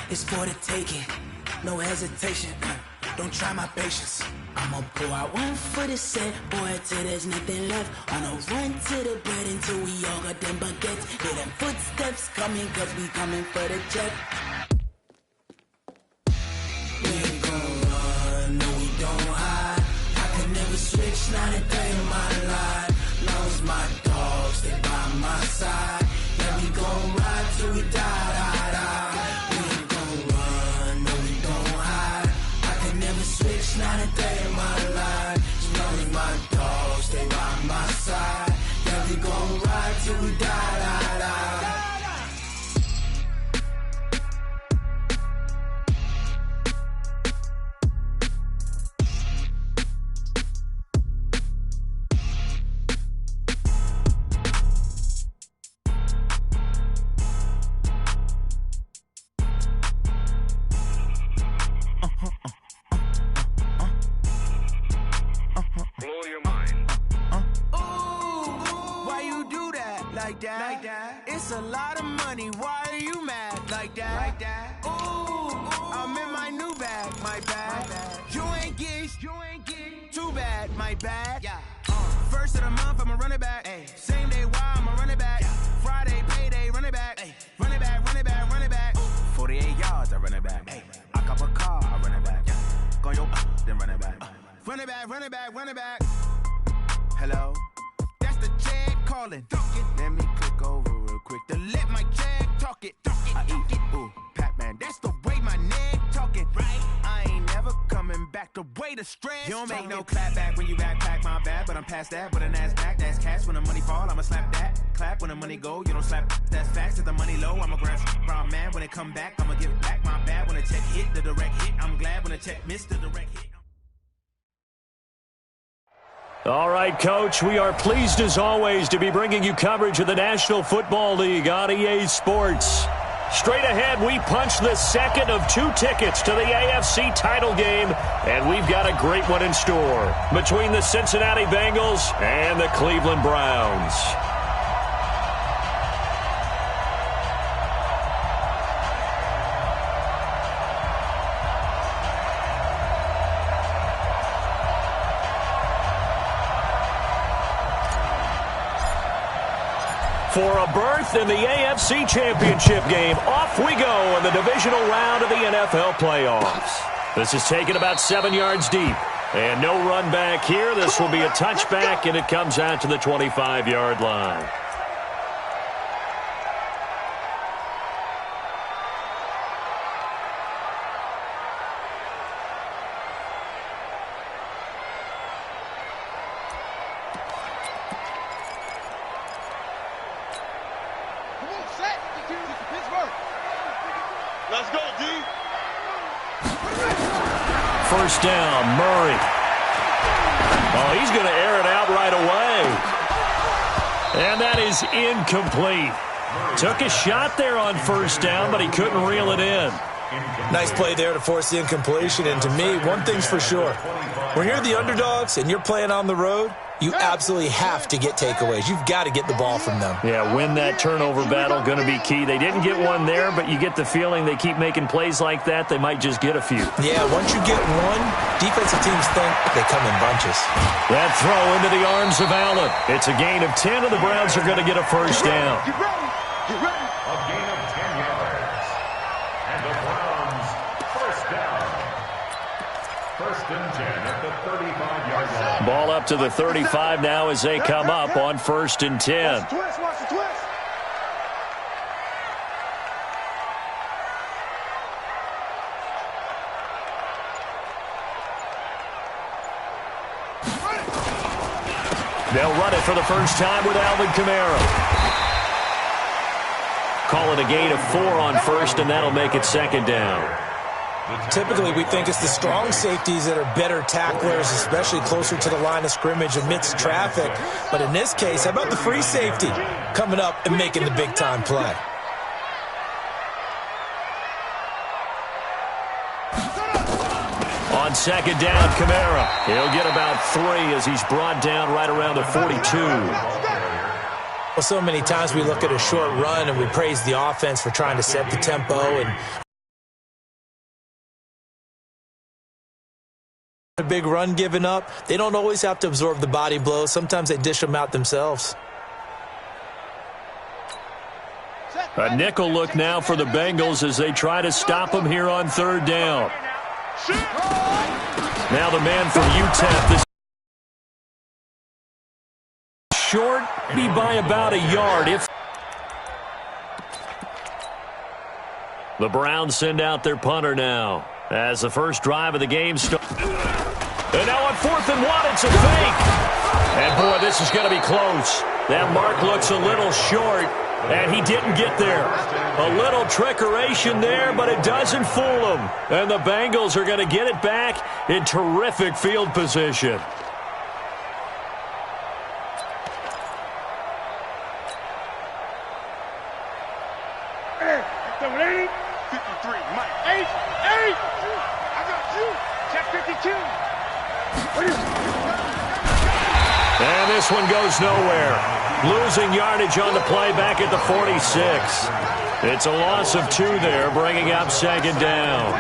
it's for the taking. No hesitation, don't try my patience. I'ma pull out one for the set, boy, till there's nothing left. On a run to the bread until we all got them baguettes. Hear them footsteps coming, cause we coming for the check. We ain't gon' run, no we don't hide. I could never switch, not a day in my life. Long as my dogs, stay by my side. Yeah, we gon' ride till we die, die, die. We ain't gon' run, no we don't hide. I could never switch, not a day in my life. As long as my dogs, stay by my side. Yeah, we gon' ride till we die, die, die. Like that. It's a lot of money. Why are you mad like that? Ooh, I'm in my new bag, my bag. You ain't getting too bad, my bad. Yeah. First of the month, I'ma run it back. Ay. Same day, why I'ma run it back. Friday, payday, run it back. Ay. Run it back, run it back, run it back. 48 yards, I run it back. Ay. I cop a car, I run it back. Go yo, then run it back. Run it back, run it back, run it back. Hello? That's the check calling. Let me click over real quick to let my check talk it. I eat it, ooh, Pac-Man. That's the way my neck talking. Right? I ain't never coming back the way the stress. You don't make no clap back when you backpack my bad, but I'm past that with an ass back. That's cash when the money fall, I'ma slap that. Clap when the money go, you don't slap. That's facts. If the money low, I'ma grab brown man. When it come back, I'ma give back my bad. When the check hit, the direct hit. I'm glad when the check missed the direct hit. All right, Coach, we are pleased as always to be bringing you coverage of the National Football League on EA Sports. Straight ahead, we punch the second of 2 tickets to the AFC title game, and we've got a great one in store between the Cincinnati Bengals and the Cleveland Browns. For a berth in the AFC Championship game, off we go in the divisional round of the NFL playoffs. This is taken about 7 yards deep. And no run back here. This will be a touchback, and it comes out to the 25-yard line. Let's go, D. First down, Murray. Oh, he's going to air it out right away. And that is incomplete. Took a shot there on first down, but he couldn't reel it in. Nice play there to force the incompletion. And to me, one thing's for sure. When you're the underdogs and you're playing on the road, you absolutely have to get takeaways. You've got to get the ball from them. Yeah, win that turnover battle, going to be key. They didn't get one there, but you get the feeling they keep making plays like that, they might just get a few. Yeah, once you get one, defensive teams think they come in bunches. That throw into the arms of Allen. It's a gain of 10, and the Browns are going to get a first down. Get ready. Get ready. A gain of 10 yards. And the Browns, first down. First and 10 at the 35-yard line. Ball up to the 35 now as they come up on first and 10. Watch the twist. Watch the twist. They'll run it for the first time with Alvin Kamara. Call it a gain of 4 on first, and that'll make it second down. Typically, we think it's the strong safeties that are better tacklers, especially closer to the line of scrimmage amidst traffic. But in this case, how about the free safety coming up and making the big-time play? On second down, Kamara. He'll get about 3 as he's brought down right around the 42. Well, so many times we look at a short run and we praise the offense for trying to set the tempo and A big run given up. They don't always have to absorb the body blows. Sometimes they dish them out themselves. A nickel look now for the Bengals as they try to stop him here on third down. Now the man from UTEP. This short, be by about a yard. If the Browns send out their punter now as the first drive of the game starts. And now on 4th and 1, it's a fake. And boy, this is going to be close. That mark looks a little short, and he didn't get there. A little trickeration there, but it doesn't fool him. And the Bengals are going to get it back in terrific field position. And this one goes nowhere. Losing yardage on the play back at the 46. It's a loss of 2 there, bringing up second down.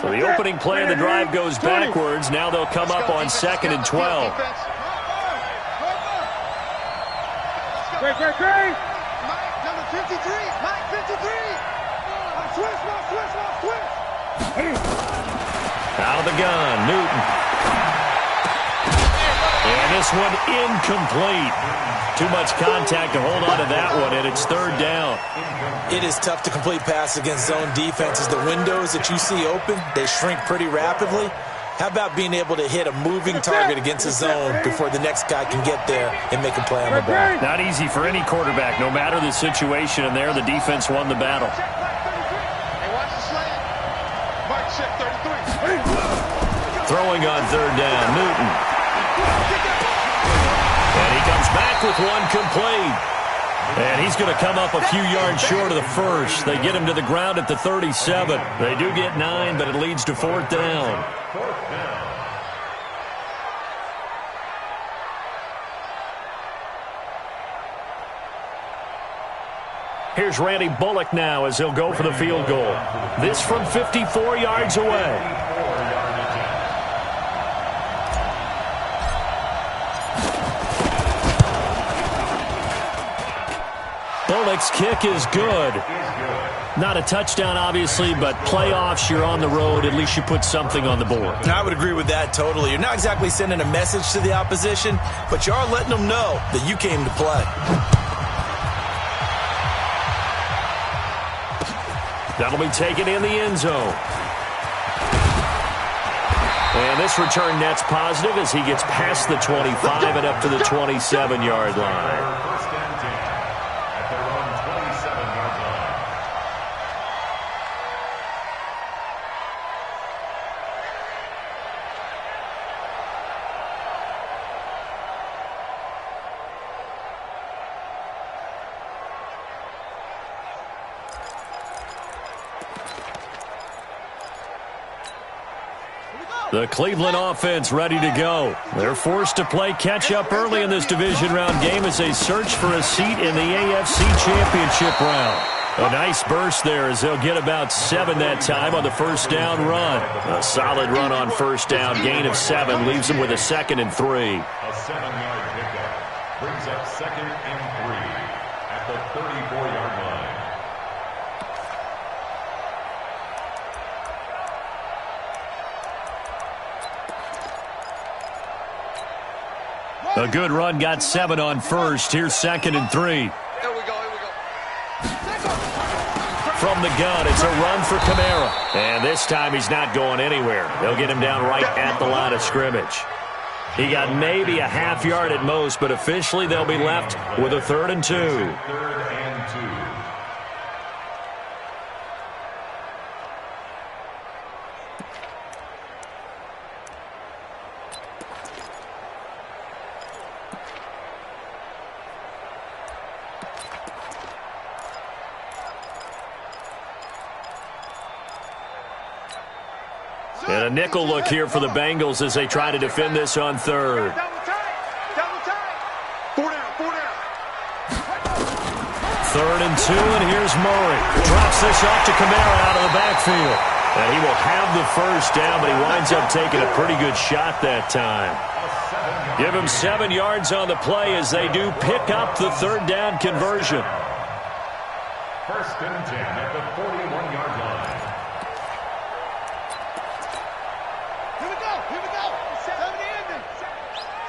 So the opening play of the drive goes backwards. Now they'll come up on 2nd and 12. Great. Number 53. Mike 53. Switch. Out of the gun, Newton. And this one incomplete. Too much contact to hold on to that one, and it's third down. It is tough to complete pass against zone defenses. The windows that you see open, they shrink pretty rapidly. How about being able to hit a moving target against a zone before the next guy can get there and make a play on the ball? Not easy for any quarterback, no matter the situation, and there the defense won the battle. Throwing on third down, Newton. And he comes back with one complete. And he's going to come up a few yards short of the first. They get him to the ground at the 37. They do get 9, but it leads to 4th down. Here's Randy Bullock now as he'll go for the field goal. This from 54 yards away. Bullock's kick is good. Not a touchdown, obviously, but playoffs, you're on the road. At least you put something on the board. I would agree with that totally. You're not exactly sending a message to the opposition, but you are letting them know that you came to play. That'll be taken in the end zone. And this return net's positive as he gets past the 25 and up to the 27-yard line. The Cleveland offense ready to go. They're forced to play catch-up early in this division round game as they search for a seat in the AFC Championship round. A nice burst there as they'll get about 7 that time on the first down run. A solid run on first down. Gain of 7 leaves them with a 2nd and 3. A 7-yard pickup brings up 2nd and 3 at the 34-yard line. A good run got 7 on first. Here's 2nd and 3. Here we go. From the gun, it's a run for Kamara. And this time he's not going anywhere. They'll get him down right at the line of scrimmage. He got maybe a half yard at most, but officially they'll be left with a 3rd and 2. 3rd and 2. And a nickel look here for the Bengals as they try to defend this on third. Third and 2, and here's Murray. Drops this off to Kamara out of the backfield. And he will have the first down, but he winds up taking a pretty good shot that time. Give him 7 yards on the play as they do pick up the third down conversion. First and 10 at the 41-yard line. Here we go.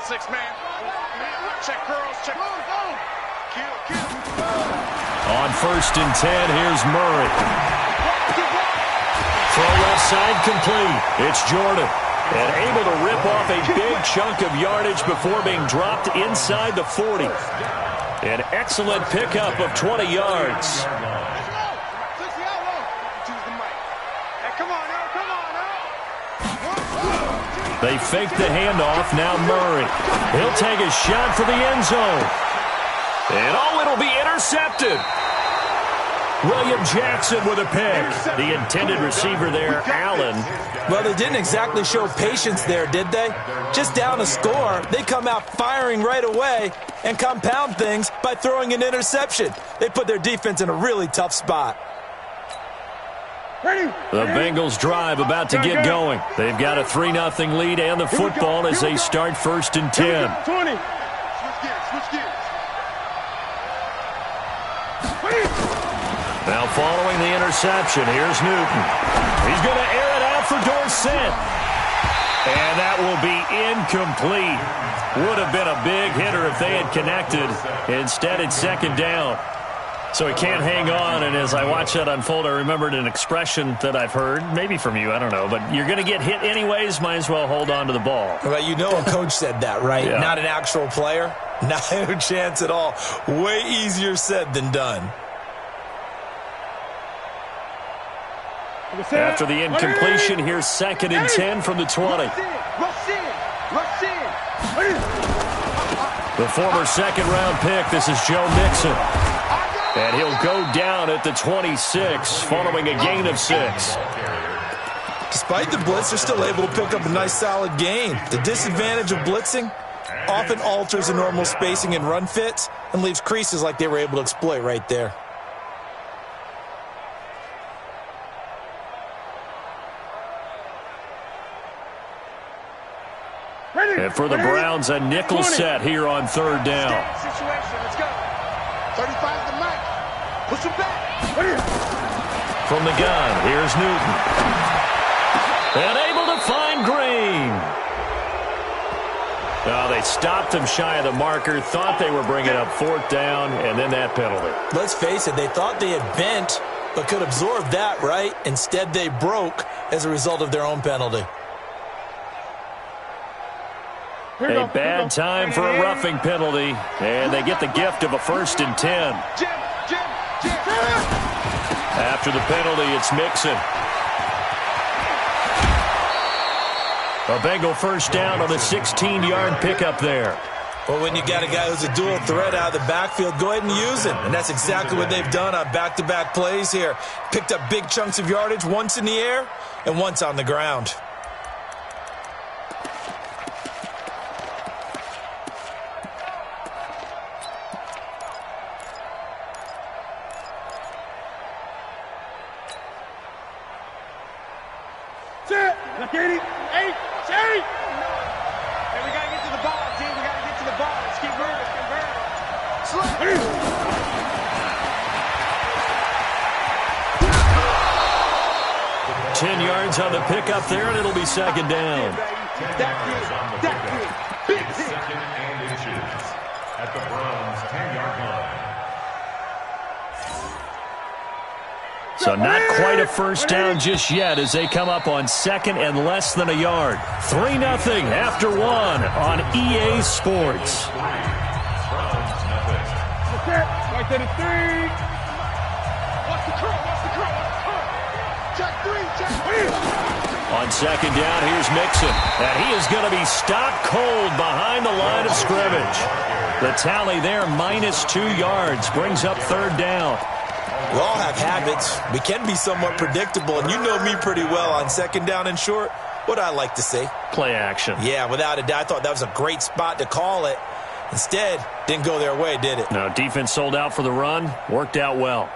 6 man. Check girls, check. Go. Kill. On first and 10, here's Murray. Throw left side complete. It's Jordan. And able to rip off a big chunk of yardage before being dropped inside the 40. An excellent pickup of 20 yards. They fake the handoff. Now Murray. He'll take a shot for the end zone. And it'll be intercepted. William Jackson with a pick. The intended receiver there, Allen. Well, they didn't exactly show patience there, did they? Just down a score, they come out firing right away and compound things by throwing an interception. They put their defense in a really tough spot. The Bengals drive about to get going. They've got a 3-0 lead and the football as they start first and 10. 20. Now following the interception, here's Newton. He's going to air it out for Dorsett. And that will be incomplete. Would have been a big hitter if they had connected. Instead, it's second down. So he can't hang on, and as I watch that unfold, I remembered an expression that I've heard, maybe from you, I don't know, but you're going to get hit anyways, might as well hold on to the ball. Well, you know a coach said that, right? Yeah. Not an actual player. Not a chance at all. Way easier said than done. After the incompletion, here's second and 10 from the 20. The former second-round pick, this is Joe Mixon. And he'll go down at the 26 following a gain of 6. Despite the blitz, they're still able to pick up a nice solid gain. The disadvantage of blitzing often alters the normal spacing and run fits and leaves creases like they were able to exploit right there. And for the Browns, a nickel set here on third down. Let's go. 35 the mic. Push him back. From the gun, here's Newton. And able to find Green. Now they stopped him shy of the marker, thought they were bringing up fourth down, and then that penalty. Let's face it, they thought they had bent, but could absorb that, right? Instead, they broke as a result of their own penalty. A bad time for a roughing penalty, and they get the gift of a first and 10. After the penalty, it's Mixon. A Bengal first down on a 16-yard pickup there. Well, when you got a guy who's a dual threat out of the backfield, go ahead and use him. And that's exactly what they've done on back-to-back plays here. Picked up big chunks of yardage, once in the air and once on the ground. On the pickup there, and it'll be second down. Second and inches at the Browns' 10-yard line. So not quite a first down just yet as they come up on second and less than a yard. 3-0 after one on EA Sports. Right to the 3. Watch the curl. Check 3. On second down, here's Mixon. And he is going to be stopped cold behind the line of scrimmage. The tally there, -2 yards, brings up third down. We all have habits. We can be somewhat predictable, and you know me pretty well on second down and short. What I like to say? Play action. Yeah, without a doubt. I thought that was a great spot to call it. Instead, didn't go their way, did it? No, defense sold out for the run. Worked out well.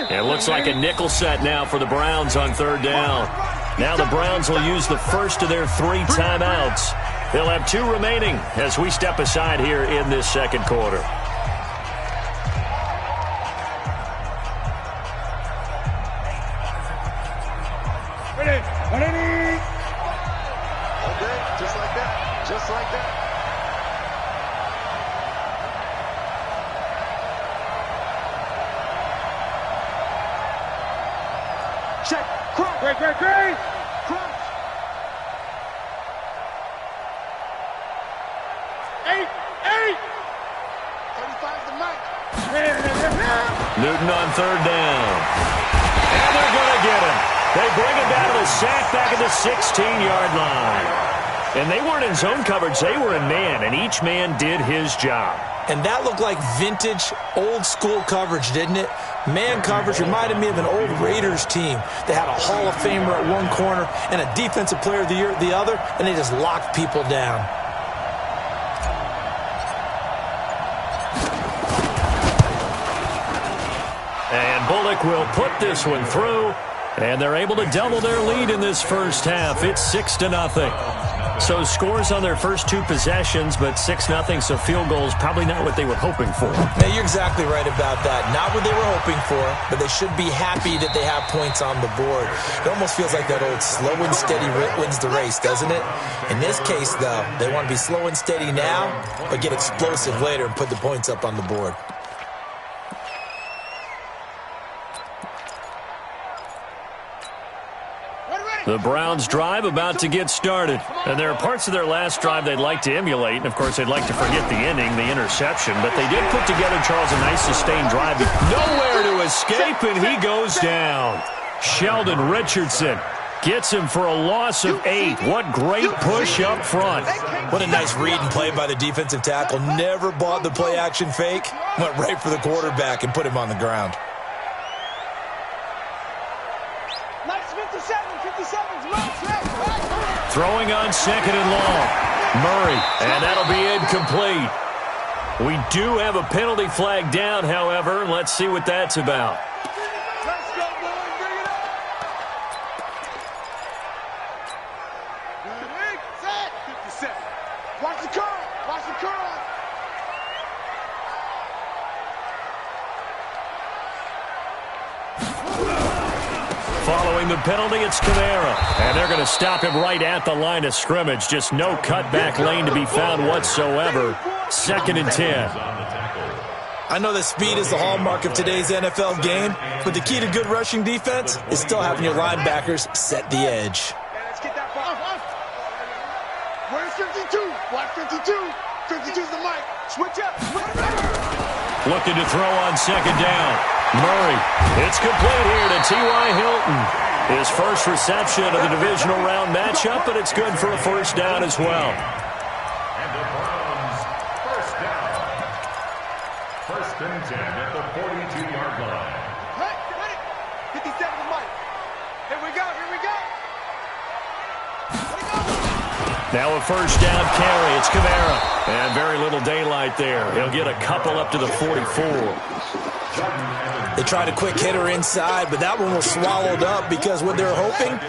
It looks like a nickel set now for the Browns on third down. Now the Browns will use the first of their 3 timeouts. They'll have 2 remaining as we step aside here in this second quarter. Ready. Okay, just like that. Just like that. Check. Crunch. Great. Crunch. 8. 35's the mic. Newton on third down. And they're going to get him. They bring him down to the sack back at the 16-yard line. And they weren't in zone coverage. They were in man, and each man did his job. And that looked like vintage, old-school coverage, didn't it? Man coverage reminded me of an old Raiders team. They had a Hall of Famer at one corner and a Defensive Player of the Year at the other, and they just locked people down. And Bullock will put this one through, and they're able to double their lead in this first half. It's 6-0. So scores on their first 2 possessions, but 6-0, so field goals probably not what they were hoping for. Yeah, you're exactly right about that. Not what they were hoping for, but they should be happy that they have points on the board. It almost feels like that old slow and steady wins the race, doesn't it? In this case, though, they want to be slow and steady now, but get explosive later and put the points up on the board. The Browns' drive about to get started. And there are parts of their last drive they'd like to emulate. And, of course, they'd like to forget the ending, the interception. But they did put together, Charles, a nice sustained drive. Nowhere to escape, and he goes down. Sheldon Richardson gets him for a loss of 8. What great push up front. What a nice read and play by the defensive tackle. Never bought the play-action fake. Went right for the quarterback and put him on the ground. Throwing on second and long. Murray, and that'll be incomplete. We do have a penalty flag down, however. Let's see what that's about. Let's go, boys. Bring it up. Set. 57. Watch the curl. Watch the curl. Following the penalty, it's Kamara. And they're going to stop him right at the line of scrimmage. Just no cutback lane to be found whatsoever. 2nd and 10. I know that speed is the hallmark of today's NFL game, but the key to good rushing defense is still having your linebackers set the edge. Let's get that ball. Where's 52? Watch 52. 52's the mic. Switch up. Looking to throw on second down. Murray. It's complete here to T.Y. Hilton. His first reception of the divisional round matchup, but it's good for a first down as well. And the Browns, first down. 1st and 10 at the 42-yard line. Ready? 57 the mic. Here we go. Now a first down carry. It's Kamara. And very little daylight there. He'll get a couple up to the 44. They tried a quick hitter inside, but that one was swallowed up because what they're hoping,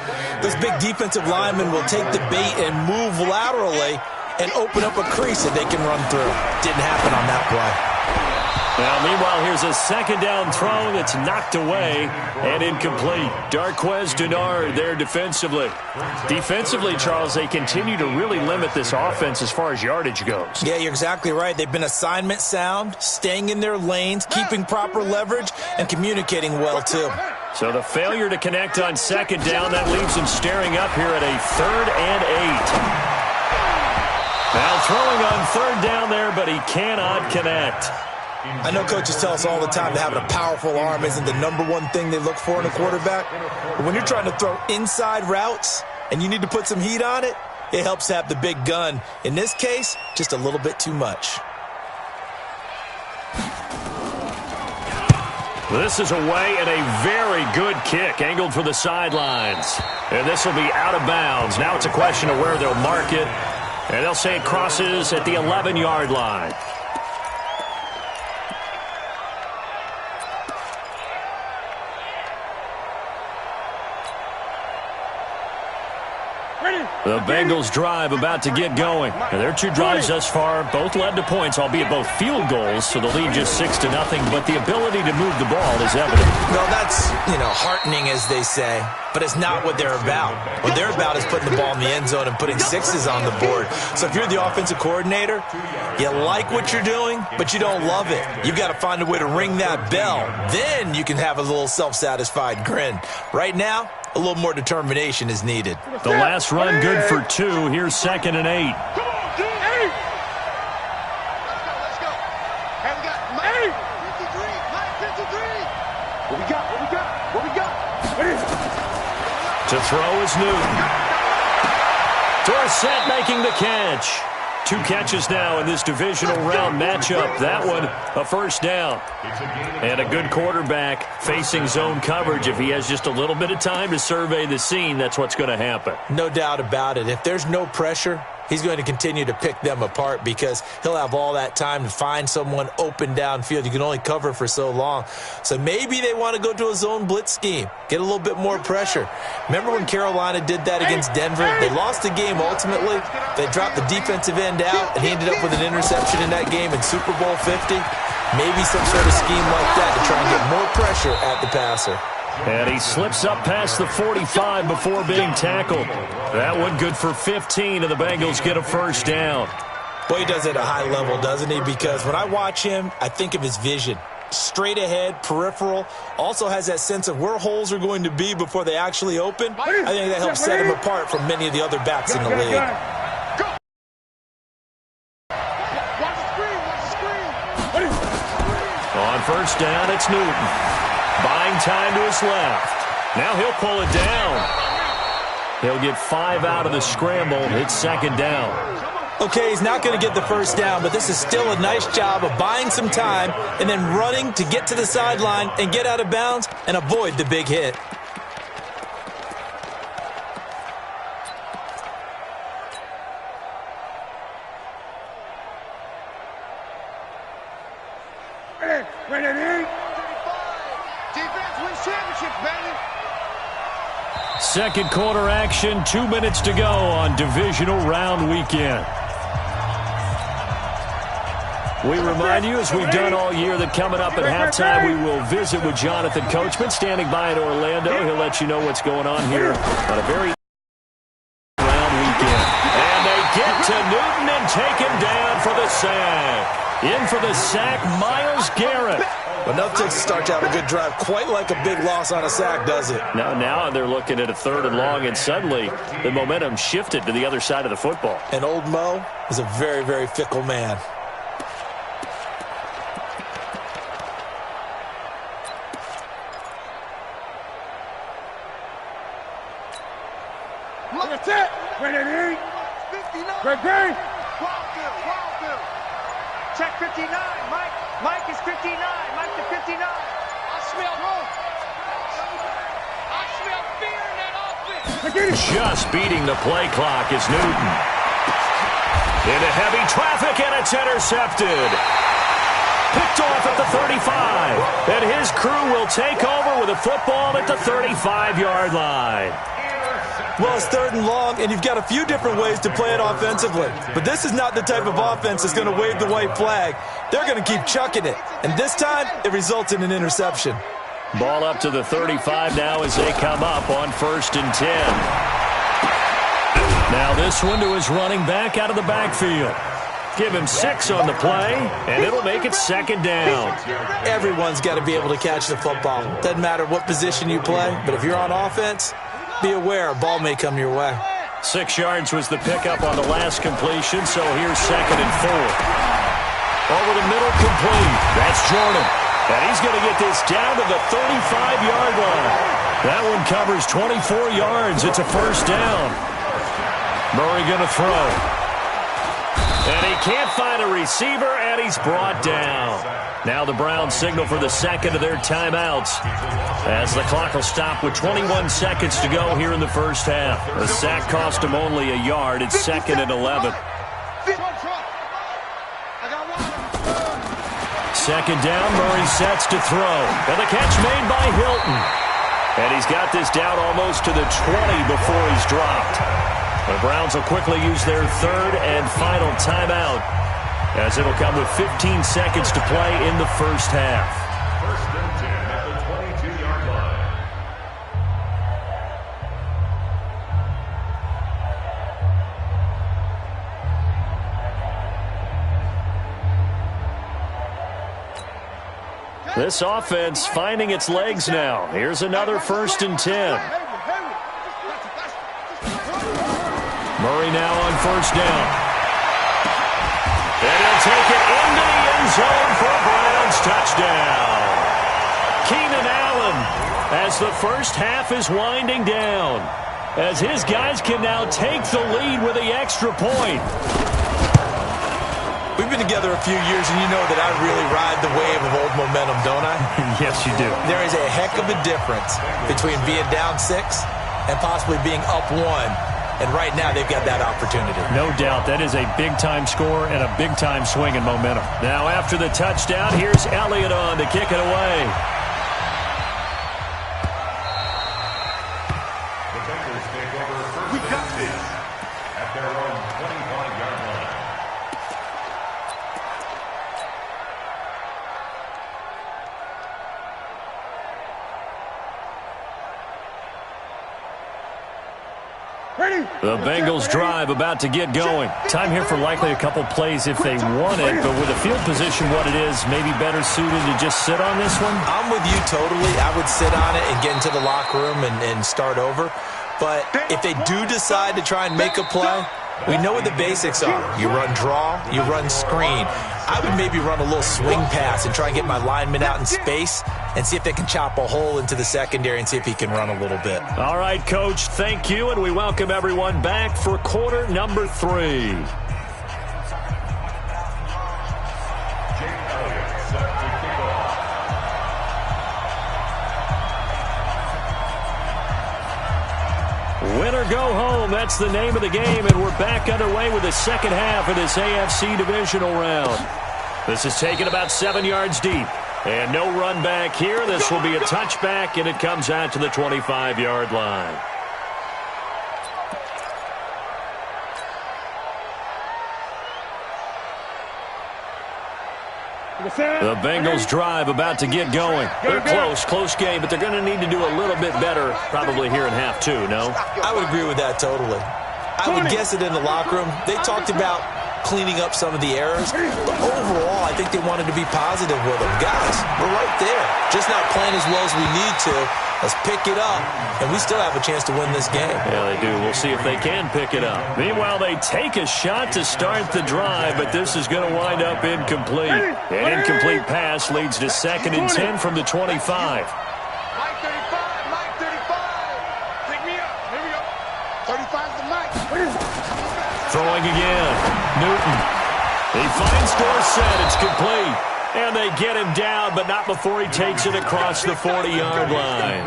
those big defensive linemen will take the bait and move laterally and open up a crease that they can run through. Didn't happen on that play. Now, meanwhile, here's a second down throw that's knocked away and incomplete. Darquez Denard there defensively. Defensively, Charles, they continue to really limit this offense as far as yardage goes. Yeah, you're exactly right. They've been assignment sound, staying in their lanes, keeping proper leverage, and communicating well, too. So the failure to connect on second down, that leaves them staring up here at a 3rd and 8. Now throwing on third down there, but he cannot connect. I know coaches tell us all the time that having a powerful arm isn't the #1 thing they look for in a quarterback. But when you're trying to throw inside routes and you need to put some heat on it, it helps have the big gun. In this case, just a little bit too much. This is away and a very good kick, angled for the sidelines. And this will be out of bounds. Now it's a question of where they'll mark it. And they'll say it crosses at the 11-yard line. The Bengals drive about to get going. And their two drives thus far both led to points, albeit both field goals, so the lead just 6-0. But the ability to move the ball is evident. Well, that's, heartening, as they say. But it's not what they're about. What they're about is putting the ball in the end zone and putting sixes on the board. So if you're the offensive coordinator, you like what you're doing, but you don't love it. You've got to find a way to ring that bell. Then you can have a little self-satisfied grin. Right now, a little more determination is needed. The last run good for 2. Here's 2nd and 8. Come on, D. Hey! Let's go. Hey, we got Mike 53. Mike 53. What we got? What we got? What we got? What is it? To throw is Newton. Dorsett making the catch. 2 catches now in this divisional round matchup. That one, a first down. And a good quarterback facing zone coverage. If he has just a little bit of time to survey the scene, that's what's going to happen. No doubt about it. If there's no pressure, he's going to continue to pick them apart because he'll have all that time to find someone open downfield. You can only cover for so long. So maybe they want to go to a zone blitz scheme, get a little bit more pressure. Remember when Carolina did that against Denver? They lost the game ultimately. They dropped the defensive end out, and he ended up with an interception in that game in Super Bowl 50. Maybe some sort of scheme like that to try and get more pressure at the passer. And he slips up past the 45 before being tackled. That one good for 15, and the Bengals get a first down. Boy, he does it at a high level, doesn't he? Because when I watch him, I think of his vision. Straight ahead, peripheral, also has that sense of where holes are going to be before they actually open. I think that helps set him apart from many of the other backs in the league. On first down, it's Newton. Buying time to his left. Now he'll pull it down. He'll get 5 out of the scramble. It's 2nd down. Okay, he's not going to get the first down, but this is still a nice job of buying some time and then running to get to the sideline and get out of bounds and avoid the big hit. Second quarter action, 2 minutes to go on divisional round weekend. We remind you, as we've done all year, that coming up at halftime, we will visit with Jonathan Coachman, standing by in Orlando. He'll let you know what's going on here on a very round weekend. And they get to Newton and take him down for the sack. In for the sack, Myles Garrett. But no takes to start to have a good drive. Quite like a big loss on a sack, does it? Now they're looking at a 3rd and long, and suddenly the momentum shifted to the other side of the football. And old Mo is a very, very fickle man. That's it. Ready? 59. Check 59. Mike is 59. Mike to 59. I smell fear in that offense. Just beating the play clock is Newton. Into heavy traffic, and it's intercepted. Picked off at the 35. And his crew will take over with a football at the 35-yard line. Well, it's 3rd and long, and you've got a few different ways to play it offensively. But this is not the type of offense that's going to wave the white flag. They're going to keep chucking it. And this time, it results in an interception. Ball up to the 35 now as they come up on 1st and 10. Now this one to his running back out of the backfield. Give him 6 on the play, and it'll make it 2nd down. Everyone's got to be able to catch the football. Doesn't matter what position you play, but if you're on offense, be aware a ball may come your way. 6 yards was the pickup on the last completion, so here's 2nd and 4. Over the middle, complete. That's Jordan. And he's going to get this down to the 35-yard line. That one covers 24 yards. It's a first down. Murray going to throw. And he can't find a receiver, and he's brought down. Now the Browns signal for the second of their timeouts as the clock will stop with 21 seconds to go here in the first half. The sack cost him only a yard. It's 2nd and 11. Second down, Murray sets to throw. And the catch made by Hilton. And he's got this down almost to the 20 before he's dropped. The Browns will quickly use their third and final timeout as it'll come with 15 seconds to play in the first half. First and 10 at the 22-yard line. This offense finding its legs now. Here's another 1st and 10. Murray now on 1st down. And he'll take it into the end zone for a Browns touchdown. Keenan Allen as the first half is winding down, as his guys can now take the lead with the extra point. We've been together a few years, and you know that I really ride the wave of old momentum, don't I? Yes, you do. There is a heck of a difference between being down 6 and possibly being up 1. And right now, they've got that opportunity. No doubt. That is a big-time score and a big-time swing in momentum. Now, after the touchdown, here's Elliott on to kick it away. The Bengals take over first and 10 at their own 25-yard line. The Bengals drive about to get going. Time here for likely a couple plays if they want it, but with the field position what it is, maybe better suited to just sit on this one? I'm with you totally. I would sit on it and get into the locker room and start over. But if they do decide to try and make a play, we know what the basics are. You run draw, you run screen. I would maybe run a little swing pass and try and get my lineman out in space and see if they can chop a hole into the secondary and see if he can run a little bit. All right, Coach, thank you, and we welcome everyone back for quarter number 3. Win or go home, that's the name of the game, and we're back underway with the second half of this AFC Divisional round. This is taken about 7 yards deep, and no run back here. This will be a touchback, and it comes out to the 25-yard line. The Bengals drive about to get going. They're close game, but they're going to need to do a little bit better probably here in half 2, no? I would agree with that totally. I would guess it in the locker room. They talked about cleaning up some of the errors, but overall, I think they wanted to be positive with them. Guys, we're right there. Just not playing as well as we need to. Let's pick it up, and we still have a chance to win this game. Yeah, they do. We'll see if they can pick it up. Meanwhile, they take a shot to start the drive, but this is going to wind up incomplete. An incomplete pass leads to 2nd and 10 from the 25. Mike 35, Mike 35. Pick me up. Here we go. 35's the Mike. Throwing again. Newton. He finds Dorsett. It's complete. And they get him down, but not before he takes it across the 40-yard line.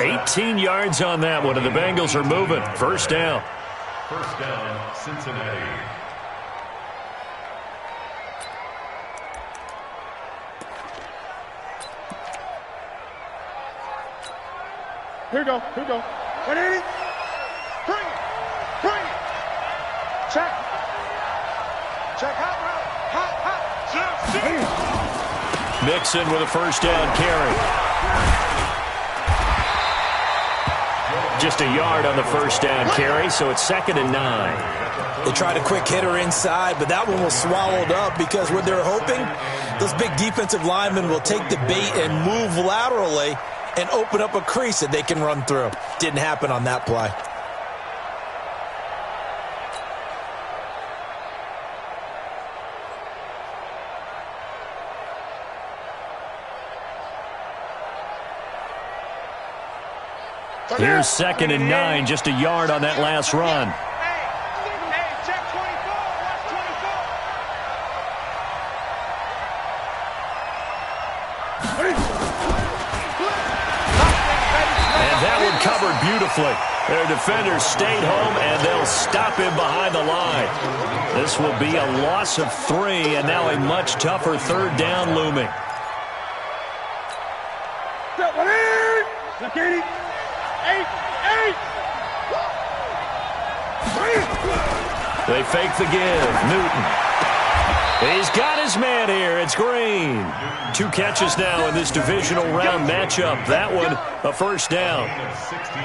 18 yards on that one, and the Bengals are moving. First down. First down, Cincinnati. Here we go. 180. Bring it. Check. Hot. Mixon with a first down carry. Just a yard on the first down carry, so it's 2nd and 9. They tried a quick hitter inside, but that one was swallowed up because what they're hoping, those big defensive linemen will take the bait and move laterally and open up a crease that they can run through. Didn't happen on that play. Here's 2nd and 9, just a yard on that last run. beautifully. Their defenders stayed home, and they'll stop him behind the line. This will be a loss of 3, and now a much tougher third down looming. They fake the give. Newton. He's got his man here. It's Green. 2 catches now in this divisional round matchup. That one, a first down.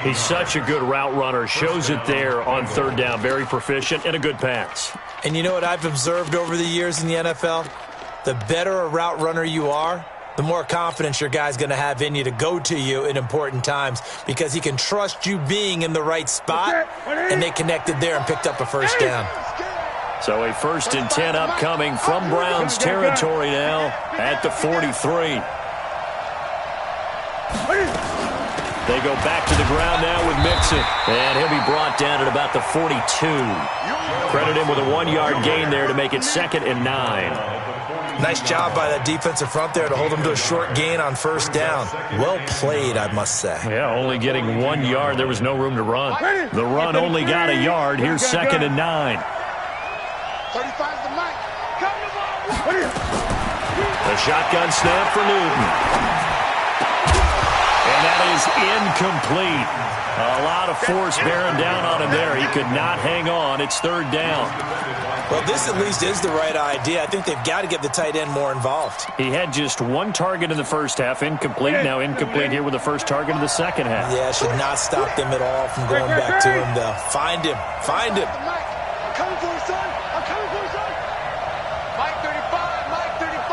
He's such a good route runner. Shows it there on third down. Very proficient and a good pass. And you know what I've observed over the years in the NFL? The better a route runner you are, the more confidence your guy's going to have in you to go to you in important times because he can trust you being in the right spot, and they connected there and picked up a first down. So a 1st and 10 upcoming from Browns territory now at the 43. They go back to the ground now with Mixon, and he'll be brought down at about the 42. Credit him with a 1-yard gain there to make it 2nd and 9. Nice job by that defensive front there to hold him to a short gain on first down. Well played, I must say. Yeah, only getting 1 yard. There was no room to run. The run only got a yard. Here's 2nd and 9. 35's the mic. Come on. The shotgun snap for Newton. And that is incomplete. A lot of force bearing down on him there. He could not hang on. It's 3rd down. Well, this at least is the right idea. I think they've got to get the tight end more involved. He had just 1 target in the first half. Incomplete. Now incomplete here with the first target of the second half. Yeah, should not stop them at all from going back to him, though. Find him. Find him. I'm coming for you, son. I'm coming for you, son. Mike 35. Mike 35.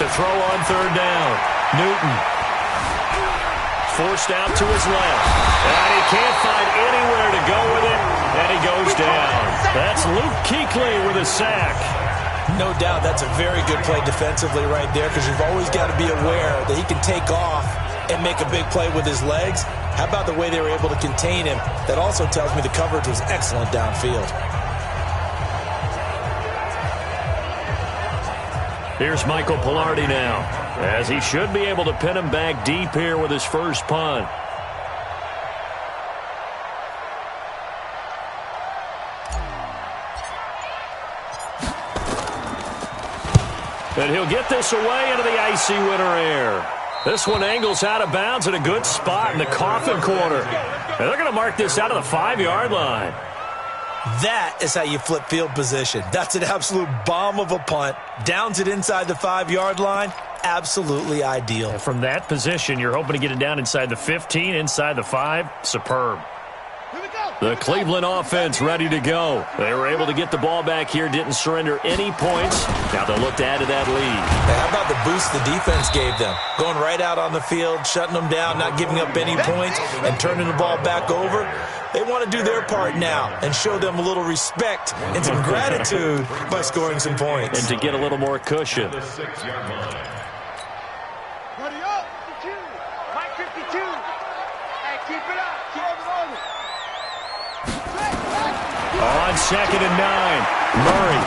To throw on 3rd down. Newton. Forced out to his left. And he can't find anywhere to go with it. And he goes down. That's Luke Kuechly with a sack. No doubt that's a very good play defensively right there because you've always got to be aware that he can take off and make a big play with his legs. How about the way they were able to contain him? That also tells me the coverage was excellent downfield. Here's Michael Pilardi now, as he should be able to pin him back deep here with his first punt. And he'll get this away into the icy winter air. This one angles out of bounds at a good spot in the coffin corner. And they're going to mark this out of the 5-yard line. That is how you flip field position. That's an absolute bomb of a punt. Downs it inside the 5-yard line. Absolutely ideal. And from that position, you're hoping to get it down inside the 15, inside the 5. Superb. The Cleveland offense ready to go. They were able to get the ball back here, didn't surrender any points. Now they'll look to add to that lead. Hey, how about the boost the defense gave them? Going right out on the field, shutting them down, not giving up any points, and turning the ball back over. They want to do their part now and show them a little respect and some gratitude by scoring some points. And to get a little more cushion. Ready up. 52. Mike 52. Hey, keep it up. Keep it on. On 2nd and 9, Murray.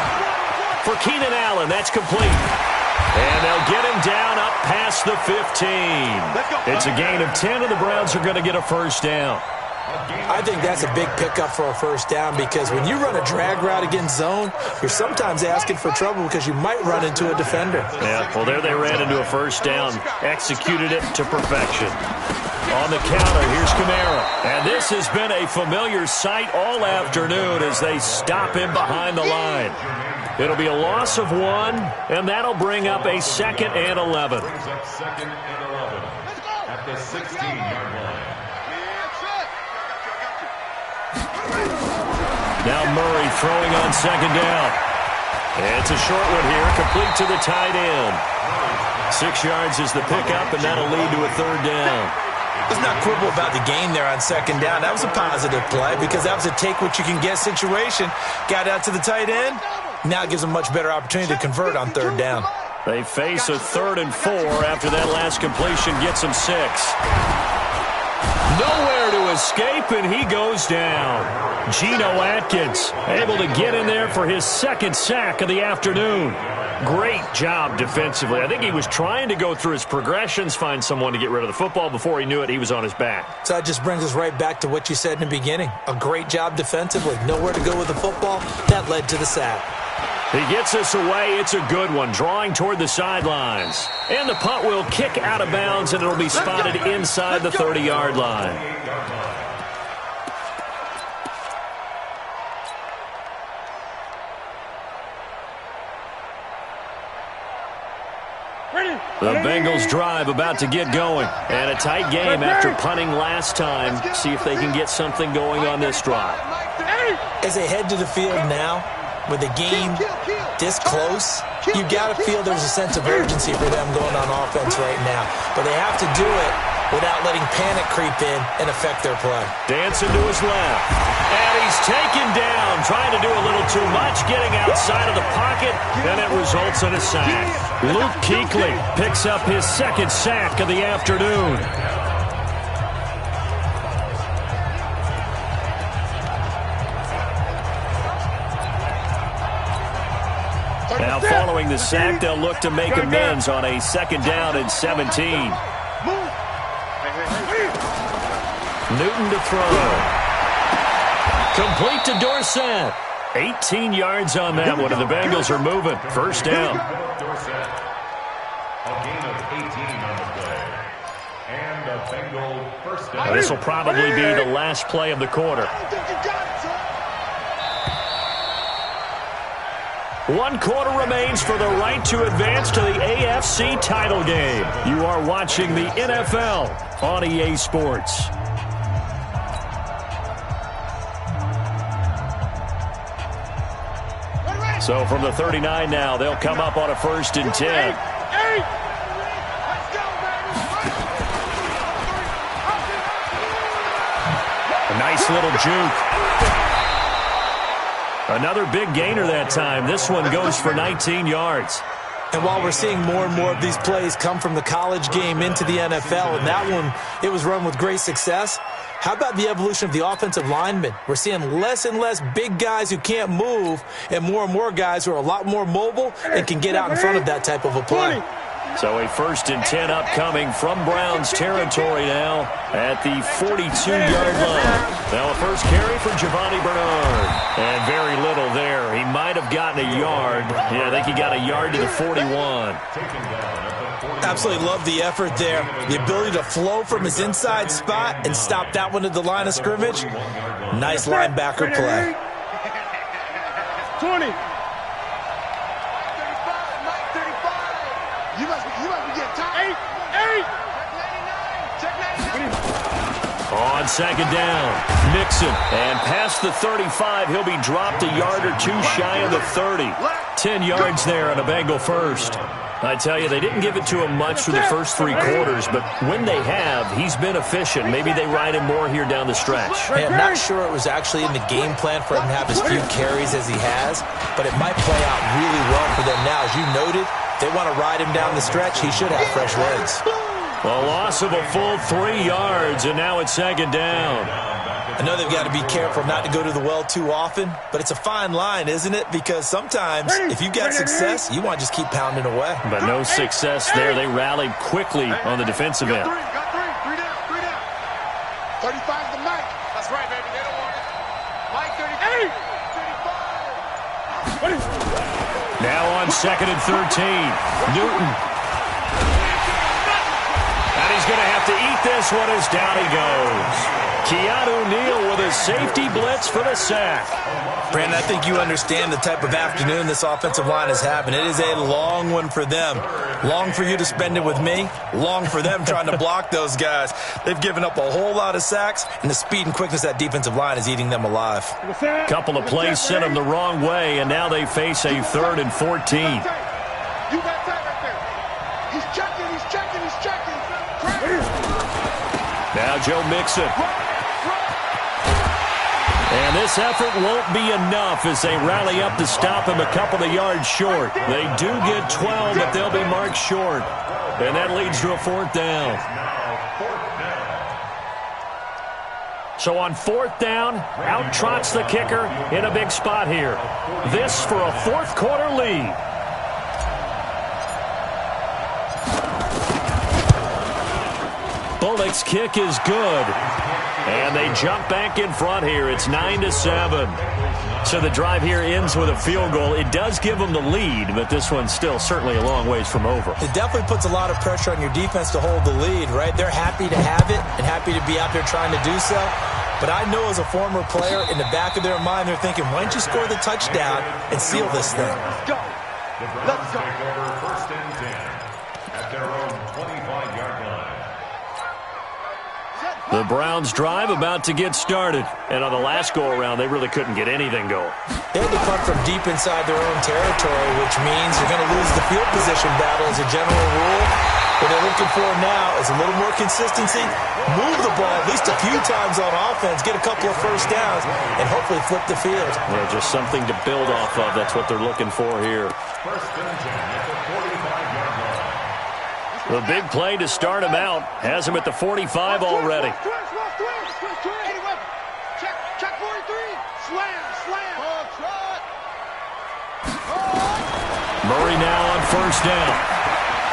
For Keenan Allen, that's complete. And they'll get him down up past the 15. It's a gain of 10, and the Browns are going to get a first down. I think that's a big pickup for a first down because when you run a drag route against zone, you're sometimes asking for trouble because you might run into a defender. Yeah, well, there they ran into a first down, executed it to perfection. On the counter, here's Kamara. And this has been a familiar sight all afternoon as they stop him behind the line. It'll be a loss of 1, and that'll bring up a 2nd and 11. Brings up 2nd and 11 at the 16-yard line. Now Murray throwing on 2nd down. It's a short one here, complete to the tight end. 6 yards is the pickup, and that'll lead to a 3rd down. Let's not quibble about the gain there on 2nd down. That was a positive play because that was a take-what-you-can-get situation. Got out to the tight end. Now it gives them a much better opportunity to convert on 3rd down. They face a 3rd and 4 after that last completion gets them 6. Nowhere to escape, and he goes down. Geno Atkins able to get in there for his second sack of the afternoon. Great job defensively. I think he was trying to go through his progressions, find someone to get rid of the football. Before he knew it, he was on his back. So that just brings us right back to what you said in the beginning. A great job defensively. Nowhere to go with the football. That led to the sack. He gets us away. It's a good one, drawing toward the sidelines. And the punt will kick out of bounds, and it'll be spotted inside the 30-yard line. The Bengals drive about to get going. And a tight game after punting last time. See if they can get something going on this drive. As they head to the field now, with the game this close, you got to feel there's a sense of urgency for them going on offense right now. But they have to do it without letting panic creep in and affect their play. Dancing to his left. And he's taken down, trying to do a little too much, getting outside of the pocket, and it results in a sack. Luke Kuechly picks up his second sack of the afternoon. Now following the sack, they'll look to make amends on a second down and 17. Newton to throw. Complete to Dorsett. 18 yards on that one, and the Bengals are moving. First down. Dorsett. A gain of 18 on the play. And a Bengal first down. This will probably be the last play of the quarter. 1 quarter remains for the right to advance to the AFC title game. You are watching the NFL on EA Sports. So from the 39 now, they'll come up on a 1st and 10. A nice little juke. Another big gainer that time. This one goes for 19 yards. And while we're seeing more and more of these plays come from the college game into the NFL, and that one, it was run with great success, how about the evolution of the offensive linemen? We're seeing less and less big guys who can't move and more guys who are a lot more mobile and can get out in front of that type of a play. So a 1st and 10 upcoming from Browns territory now at the 42-yard line. Now a first carry for Giovanni Bernard. And very little there. He might have gotten a yard. Yeah, I think he got a yard to the 41. Absolutely love the effort there. The ability to flow from his inside spot and stop that one at the line of scrimmage. Nice linebacker play. 20. You must be getting tired. 8. Check 99. On second down, Mixon. And past the 35, he'll be dropped a yard or two shy of the 30. 10 yards there on a Bengal first. I tell you, they didn't give it to him much for the first 3 quarters, but when they have, he's been efficient. Maybe they ride him more here down the stretch. Hey, I'm not sure it was actually in the game plan for him to have as few carries as he has, but it might play out really well for them now. As you noted, they want to ride him down the stretch. He should have fresh legs. A loss of a full 3 yards, and now it's second down. I know they've got to be careful not to go to the well too often, but it's a fine line, isn't it? Because sometimes if you got success, you want to just keep pounding away. But no success there. They rallied quickly on the defensive end. Got 3 down. 35's the Mike. That's right, baby. They don't want it. Mike 35. 35. Now on 2nd and 13. Newton. And he's going to have to eat this one as down he goes. Keanu Neal with a safety blitz for the sack. Brandon, I think you understand the type of afternoon this offensive line is having. It is a long one for them. Long for you to spend it with me. Long for them trying to block those guys. They've given up a whole lot of sacks, and the speed and quickness of that defensive line is eating them alive. Couple of plays sent them the wrong way, and now they face a 3rd and 14. You got time right there. He's checking. Now Joe Mixon. And this effort won't be enough as they rally up to stop him a couple of yards short. They do get 12, but they'll be marked short. And that leads to a 4th down. So on 4th down, out trots the kicker in a big spot here. This for a fourth quarter lead. Bullock's kick is good. And they jump back in front here. It's 9-7. So the drive here ends with a field goal. It does give them the lead, but this one's still certainly a long ways from over. It definitely puts a lot of pressure on your defense to hold the lead, right? They're happy to have it and happy to be out there trying to do so. But I know as a former player, in the back of their mind, they're thinking, why don't you score the touchdown and seal this thing? Let's go. The Browns take over 1st and 10 at their own 25-yard line. The Browns drive about to get started. And on the last go-around, they really couldn't get anything going. They had to punt from deep inside their own territory, which means you're going to lose the field position battle as a general rule. What they're looking for now is a little more consistency, move the ball at least a few times on offense, get a couple of first downs, and hopefully flip the field. Yeah, just something to build off of. That's what they're looking for here. 1st and 10 at the 45-yard line. The big play to start him out has him at the 45 already. Check 43. Slam. Murray now on 1st down.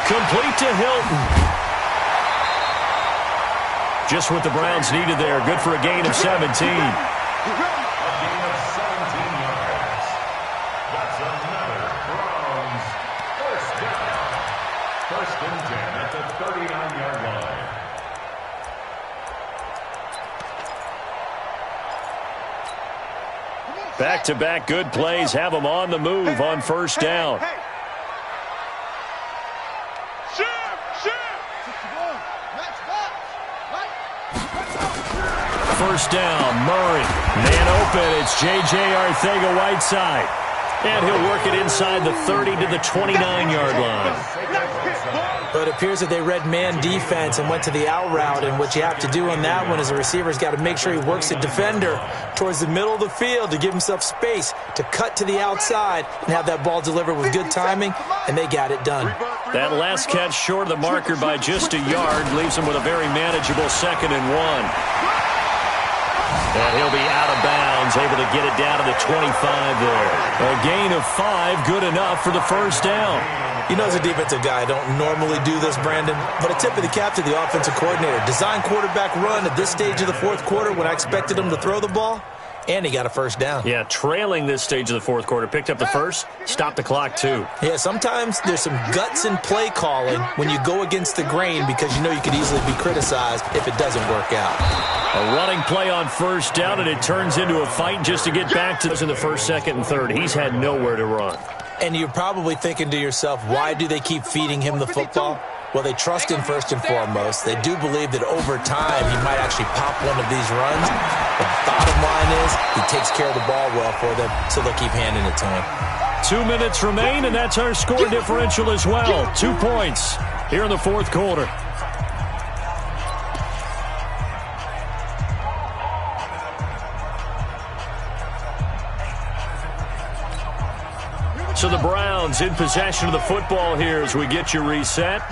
Complete to Hilton. Just what the Browns needed there. Good for a gain of 17. A gain of 17 yards. That's another Browns 1st down. 1st and 10 at the 39-yard line. Back-to-back good plays have them on the move on 1st down. First down, Murray. Man open, it's J.J. Arcega-Whiteside. And he'll work it inside the 30 to the 29-yard line. But it appears that they read man defense and went to the out route, and what you have to do on that one is the receiver's got to make sure he works the defender towards the middle of the field to give himself space to cut to the outside and have that ball delivered with good timing, and they got it done. That last catch short of the marker by just a yard leaves him with a very manageable 2nd and 1. And he'll be out of bounds, able to get it down to the 25 there. A gain of 5, good enough for the first down. You know, as a defensive guy, I don't normally do this, Brandon, but a tip of the cap to the offensive coordinator. Design quarterback run at this stage of the fourth quarter when I expected him to throw the ball, and he got a first down. Yeah, trailing this stage of the fourth quarter. Picked up the first, stopped the clock too. Yeah, sometimes there's some guts in play calling when you go against the grain because you know you could easily be criticized if it doesn't work out. A running play on first down, and it turns into a fight just to get back to those in the 1st, 2nd, and 3rd. He's had nowhere to run. And you're probably thinking to yourself, why do they keep feeding him the football? Well, they trust him first and foremost. They do believe that over time he might actually pop one of these runs. The bottom line is he takes care of the ball well for them, so they'll keep handing it to him. 2 minutes remain, and that's our score differential as well. 2 points here in the fourth quarter. So the Browns in possession of the football here as we get you reset.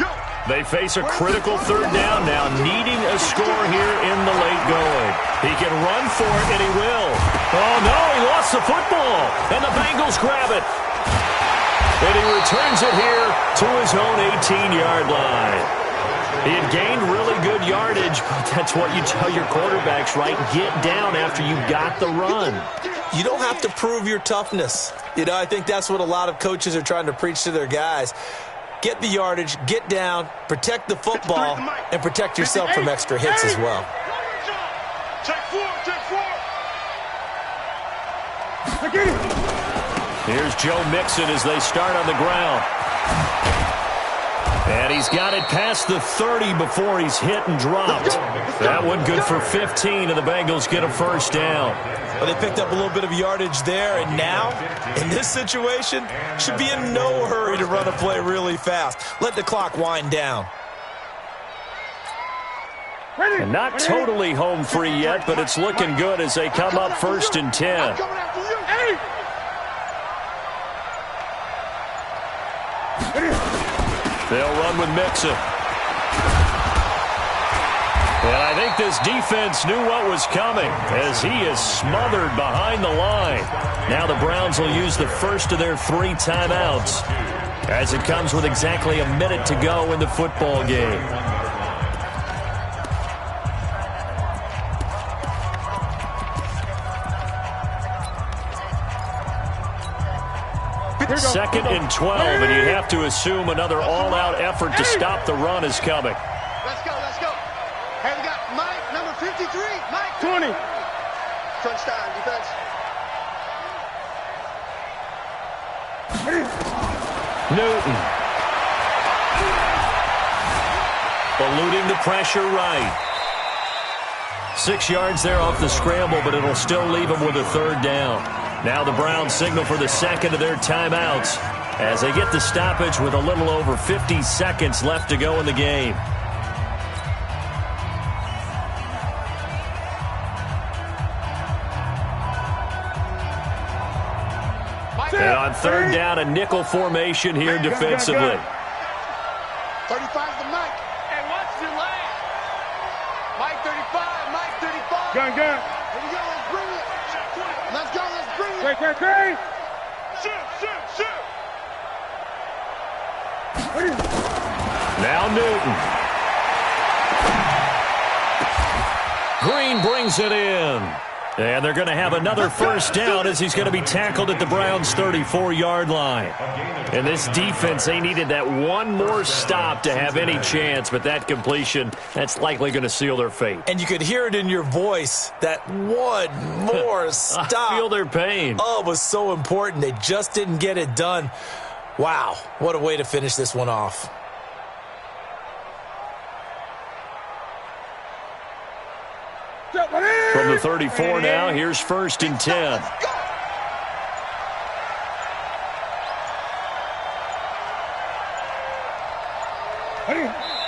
They face a critical 3rd down now, needing a score here in the late going. He can run for it, and he will. Oh, no, he lost the football, and the Bengals grab it. And he returns it here to his own 18-yard line. He had gained really good yardage, but that's what you tell your quarterbacks, right? Get down after you got the run. You don't have to prove your toughness. You know, I think that's what a lot of coaches are trying to preach to their guys. Get the yardage, get down, protect the football, and protect yourself from extra hits as well. Here's Joe Mixon as they start on the ground. And he's got it past the 30 before he's hit and dropped. That one good for 15, and the Bengals get a first down. Well, they picked up a little bit of yardage there, and now, in this situation, should be in no hurry to run a play really fast. Let the clock wind down. And not totally home free yet, but it's looking good as they come up 1st and 10. They'll run with Mixon. And I think this defense knew what was coming as he is smothered behind the line. Now the Browns will use the first of their 3 timeouts as it comes with exactly a minute to go in the football game. Second and 12, and you have to assume another all-out effort to stop the run is coming. Let's go, let's go. Hey, we got Mike, number 53. Mike. 20. Crunch time, defense. Newton. Eluding the pressure right. 6 yards there off the scramble, but it'll still leave him with a 3rd down. Now the Browns signal for the second of their timeouts as they get the stoppage with a little over 50 seconds left to go in the game. And on 3rd down, a nickel formation here defensively. 35's the Mike. Hey, watch your lane. Mike 35, Mike 35. Gun. Here we go, let's bring it. Let's go, let's bring it. Great. Shoot. Now Newton. Green brings it in. And they're going to have another 1st down as he's going to be tackled at the Browns' 34-yard line. And this defense, they needed that one more stop to have any chance, but that completion, that's likely going to seal their fate. And you could hear it in your voice, that one more stop. I feel their pain. Oh, it was so important. They just didn't get it done. Wow, what a way to finish this one off. From the 34 now, here's 1st and 10.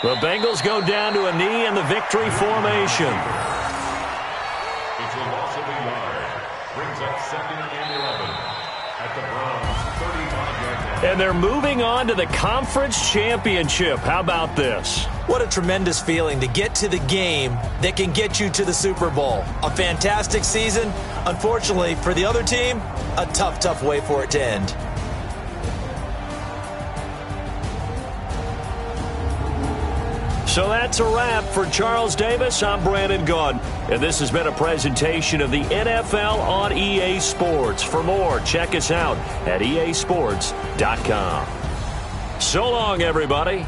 The Bengals go down to a knee in the victory formation. It's a loss of a yard. Brings up 2nd and 11 at the Browns' 35-yard line. And they're moving on to the conference championship. How about this? What a tremendous feeling to get to the game that can get you to the Super Bowl. A fantastic season. Unfortunately, for the other team, a tough way for it to end. So that's a wrap for Charles Davis. I'm Brandon Gunn, and this has been a presentation of the NFL on EA Sports. For more, check us out at easports.com. So long, everybody.